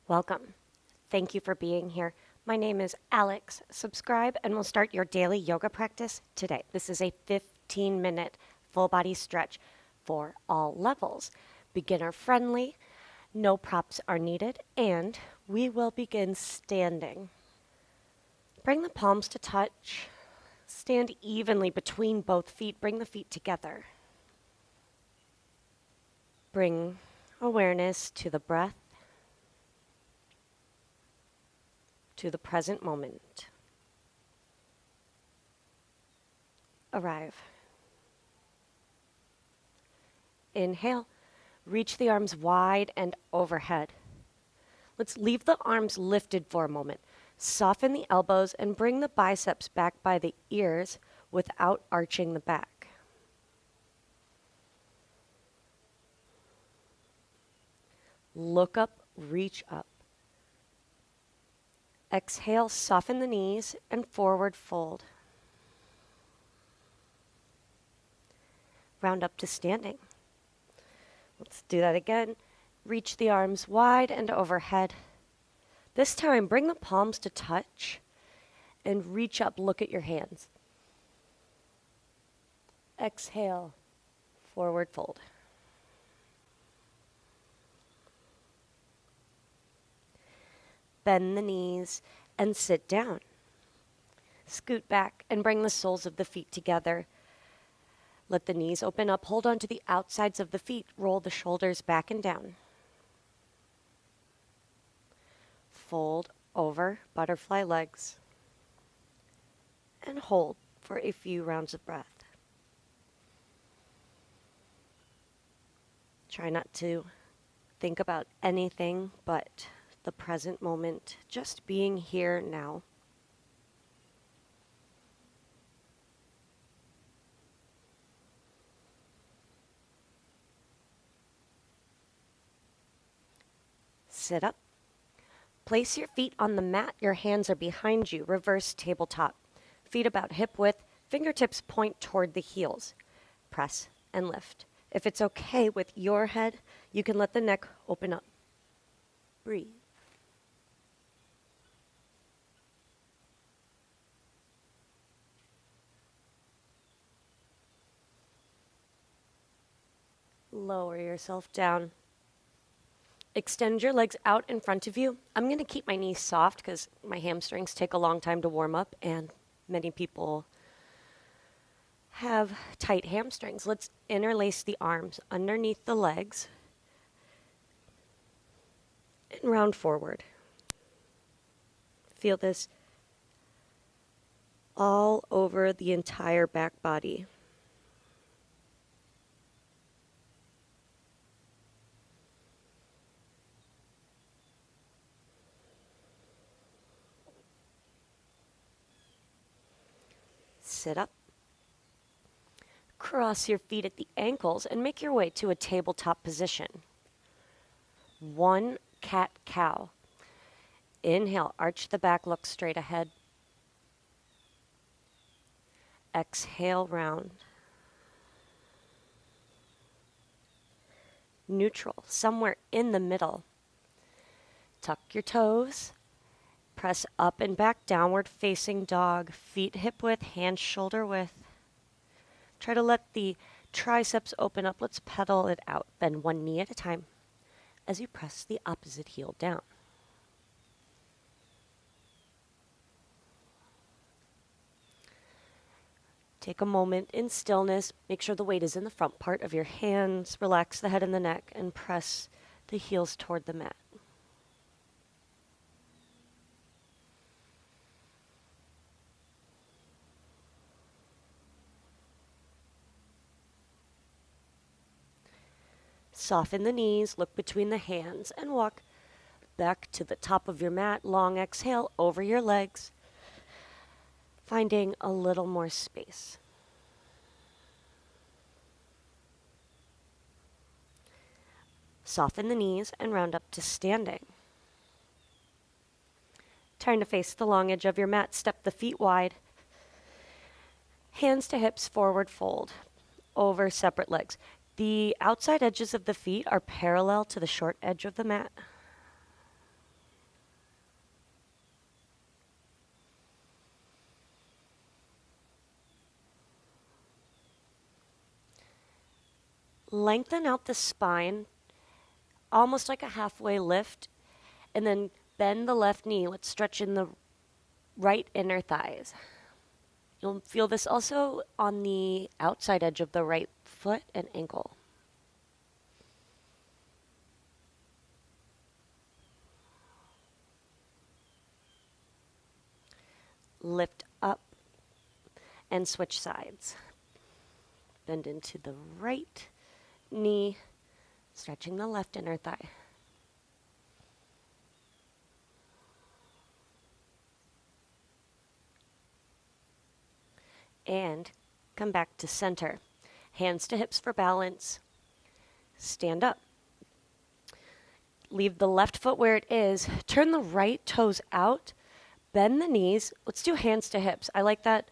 Welcome. Thank you for being here. My name is Alex. Subscribe and we'll start your daily yoga practice today. This is a 15-minute full body stretch for all levels. Beginner friendly, no props are needed, and we will begin standing. Bring the palms to touch. Stand evenly between both feet. Bring the feet together. Bring awareness to the breath, to the present moment. Arrive. Inhale, reach the arms wide and overhead. Let's leave the arms lifted for a moment. Soften the elbows and bring the biceps back by the ears without arching the back. Look up, reach up. Exhale, soften the knees and forward fold. Round up to standing. Let's do that again. Reach the arms wide and overhead. This time, bring the palms to touch and reach up, look at your hands. Exhale, forward fold. Bend the knees and sit down. Scoot back and bring the soles of the feet together. Let the knees open up. Hold on to the outsides of the feet. Roll the shoulders back and down. Fold over, butterfly legs. And hold for a few rounds of breath. Try not to think about anything but the present moment, just being here now. Sit up. Place your feet on the mat. Your hands are behind you. Reverse tabletop. Feet about hip width. Fingertips point toward the heels. Press and lift. If it's okay with your head, you can let the neck open up. Breathe. Lower yourself down. Extend your legs out in front of you. I'm going to keep my knees soft because my hamstrings take a long time to warm up and many people have tight hamstrings. Let's interlace the arms underneath the legs and round forward. Feel this all over the entire back body. Sit up. Cross your feet at the ankles and make your way to a tabletop position. One cat-cow. Inhale, arch the back, look straight ahead. Exhale, round. Neutral, somewhere in the middle. Tuck your toes. Press up and back, downward facing dog. Feet hip width, hands shoulder width. Try to let the triceps open up. Let's pedal it out. Bend one knee at a time as you press the opposite heel down. Take a moment in stillness. Make sure the weight is in the front part of your hands. Relax the head and the neck and press the heels toward the mat. Soften the knees, look between the hands, and walk back to the top of your mat. Long exhale over your legs, finding a little more space. Soften the knees and round up to standing. Turn to face the long edge of your mat. Step the feet wide. Hands to hips, forward fold. Over separate legs. The outside edges of the feet are parallel to the short edge of the mat. Lengthen out the spine, almost like a halfway lift, and then bend the left knee. Let's stretch in the right inner thighs. You'll feel this also on the outside edge of the right foot and ankle. Lift up and switch sides. Bend into the right knee, stretching the left inner thigh. And come back to center. Hands to hips for balance. Stand up. Leave the left foot where it is. Turn the right toes out. Bend the knees. Let's do hands to hips. I like that.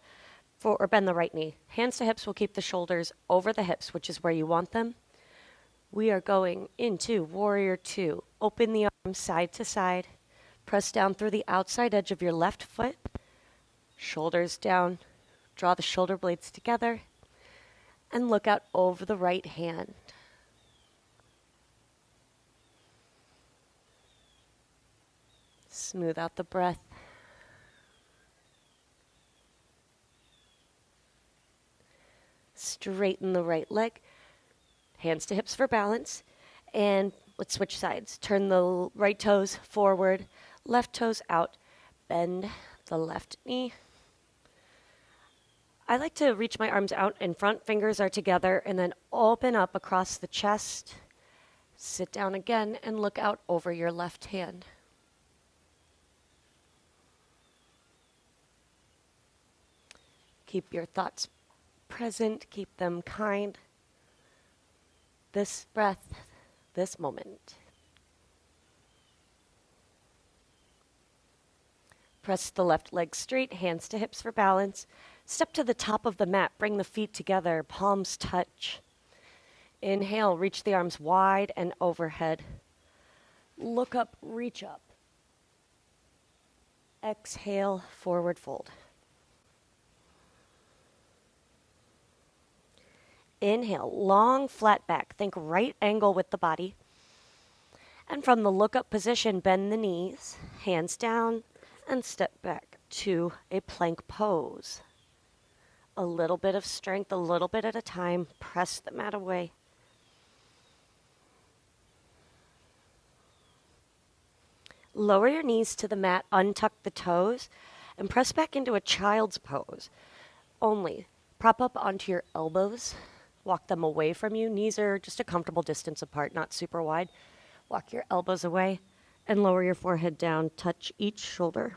Or bend the right knee. Hands to hips will keep the shoulders over the hips, which is where you want them. We are going into Warrior Two. Open the arms side to side. Press down through the outside edge of your left foot. Shoulders down. Draw the shoulder blades together. And look out over the right hand. Smooth out the breath. Straighten the right leg. Hands to hips for balance. And let's switch sides. Turn the right toes forward, left toes out. Bend the left knee. I like to reach my arms out in front, fingers are together, and then open up across the chest. Sit down again and look out over your left hand. Keep your thoughts present, keep them kind. This breath, this moment. Press the left leg straight, hands to hips for balance. Step to the top of the mat, bring the feet together, palms touch. Inhale, reach the arms wide and overhead. Look up, reach up. Exhale, forward fold. Inhale, long flat back. Think right angle with the body. And from the look up position, bend the knees, hands down, and step back to a plank pose. A little bit of strength, a little bit at a time. Press the mat away. Lower your knees to the mat, untuck the toes, and press back into a child's pose. Only prop up onto your elbows. Walk them away from you. Knees are just a comfortable distance apart, not super wide. Walk your elbows away and lower your forehead down. Touch each shoulder.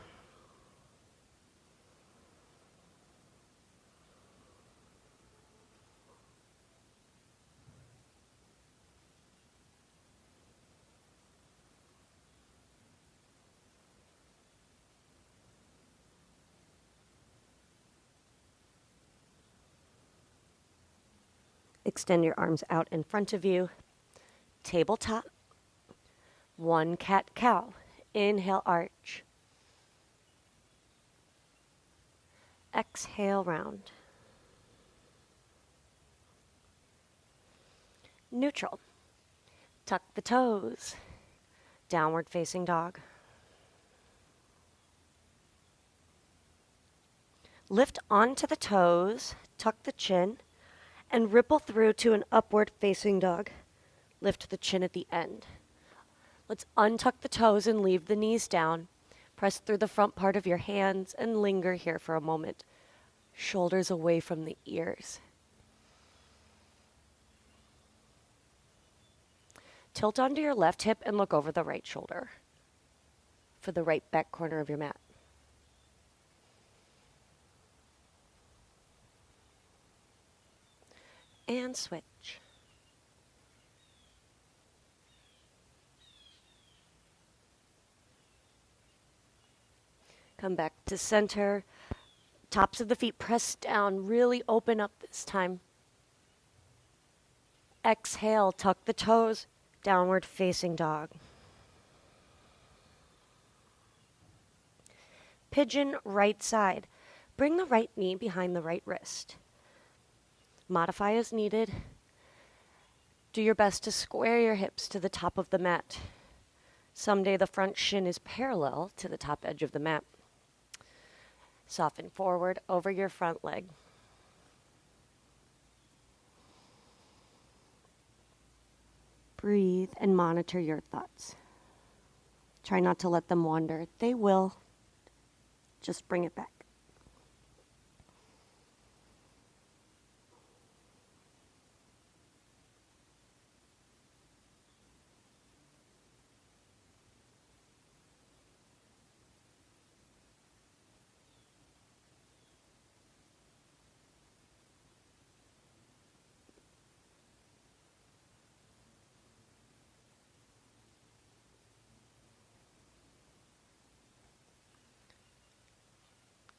Extend your arms out in front of you. Tabletop. One cat-cow. Inhale, arch. Exhale, round. Neutral. Tuck the toes. Downward facing dog. Lift onto the toes. Tuck the chin. And ripple through to an upward facing dog. Lift the chin at the end. Let's untuck the toes and leave the knees down. Press through the front part of your hands and linger here for a moment. Shoulders away from the ears. Tilt onto your left hip and look over the right shoulder for the right back corner of your mat. And switch. Come back to center. Tops of the feet press down. Really open up this time. Exhale, tuck the toes. Downward facing dog. Pigeon right side. Bring the right knee behind the right wrist. Modify as needed. Do your best to square your hips to the top of the mat. Someday the front shin is parallel to the top edge of the mat. Soften forward over your front leg. Breathe and monitor your thoughts. Try not to let them wander. They will. Just bring it back.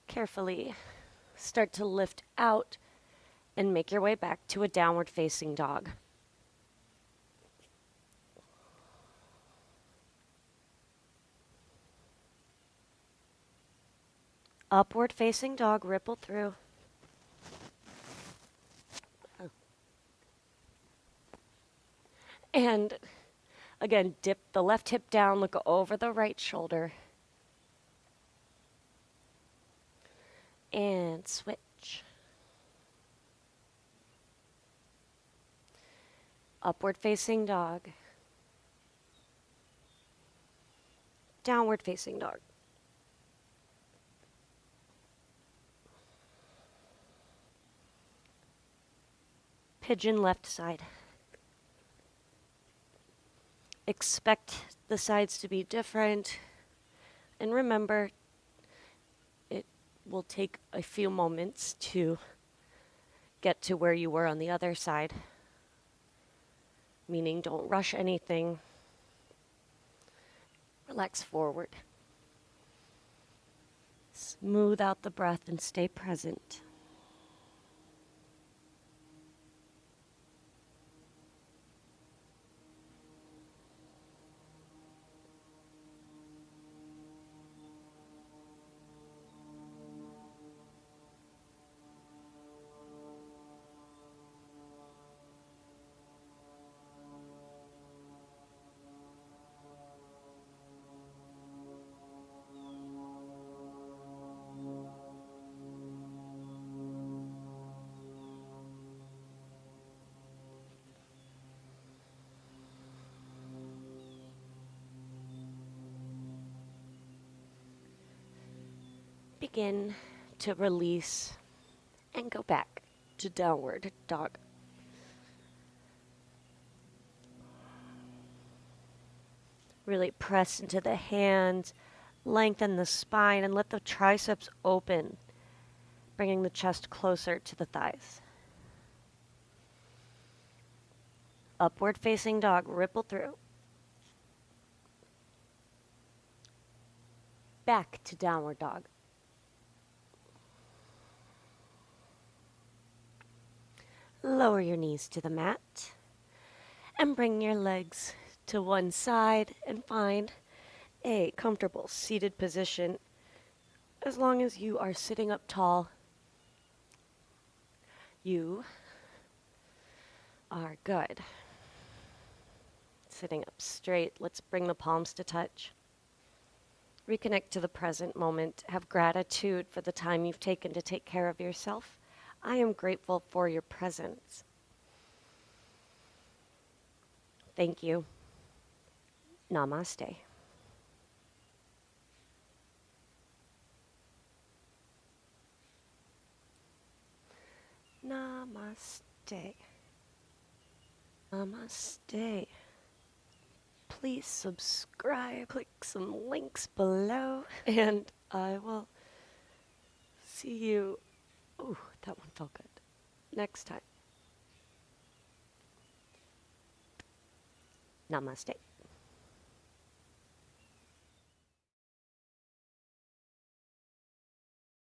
Carefully start to lift out and make your way back to a downward facing dog. Upward facing dog, ripple through. And again, dip the left hip down, look over the right shoulder. And switch. Upward facing dog. Downward facing dog. Pigeon left side. Expect the sides to be different. And remember, it will take a few moments to get to where you were on the other side. Meaning, don't rush anything. Relax forward. Smooth out the breath and stay present. Begin to release and go back to downward dog. Really press into the hands, lengthen the spine, and let the triceps open, bringing the chest closer to the thighs. Upward facing dog, ripple through. Back to downward dog. Lower your knees to the mat and bring your legs to one side and find a comfortable seated position. As long as you are sitting up tall, you are good. Sitting up straight, let's bring the palms to touch. Reconnect to the present moment. Have gratitude for the time you've taken to take care of yourself. I am grateful for your presence. Thank you. Namaste. Namaste. Namaste. Please subscribe, click some links below, and I will see you. Ooh, that one felt good. Next time. Namaste.